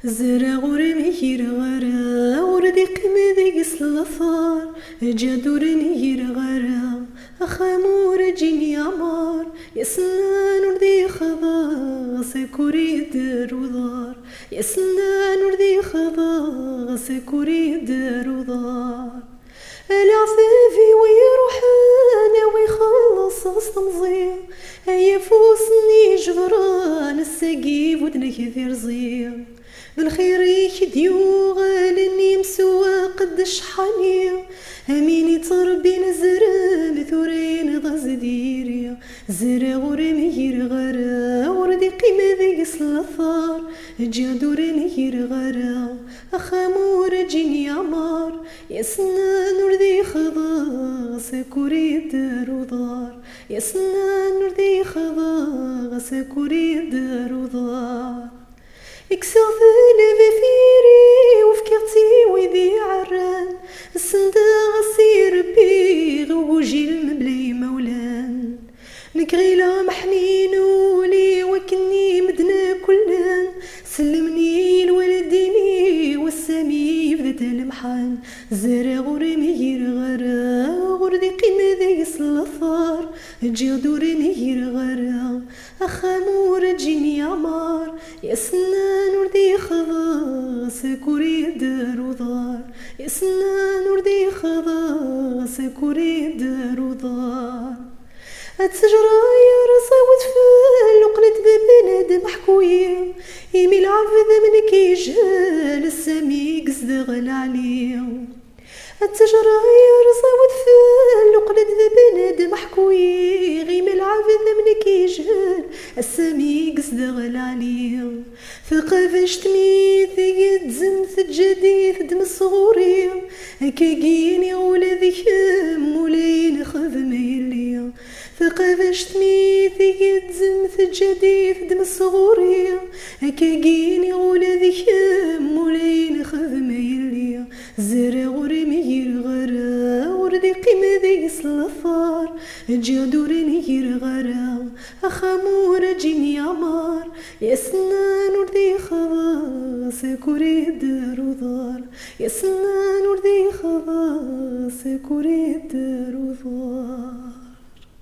زرع ورمير غرا وردي قمذي الثار جادور نير غرا أخامور جيني عمار يسنان وردي خضا سكوريد رودار يسنان وردي خضا سكوريد رودار العفافي ويروحان ويخلص استمزير يفوسني جبران السقيف ودنك في رزيق بالخير يكديو غالني مسوا قد شحانيا اميني تربي نزران ثورين غزديريا زرع ورمير غرا وردي قيمة ذي الثار جادور نير غرا أخامور جيني عمار يسنان وردي خضا سكوريد رودار يسنان وردي خضا سكوريد رودار اكسغفل بفيري وفكرتي ويدي عران السندا غسير بيغ وجي المبلي مولان نكغيلا محنين ولي وكني مدنا كلان سلمني لوالديني والسامي بذات المحان زرع ورمير غرا وردي قيمة ذي الثار جادور نير غرا أخامور جيني عمار يسنان وردي خضا سكوريد رودار يسنان وردي خضا سكوريد رودار التجرى يا رصا وتفل وقلت ببنادم حكوية يمي العفذ من كيجهل السامي قصدغل عليه التجرى يا رصا وتفل وقلت ببنادم حكوية غيمي العفذ من كيجهل السامي قصدغل عليه ثقافش تميث يتزمث الجديث دم الصغورية كاقيني ولا ذيكم ولين خذ ميليا ثقافش تميث يتزمث الجديث دم الصغورية كاقيني ولا ذيكم ولين خذ ميليا زرع ورمير غرا وردي قيمة ذي الثار جادور نير غرا أخامور جيني عمار يسنان وردي خضا سكوريد رودار يسنان وردي خضا سكوريد رودار.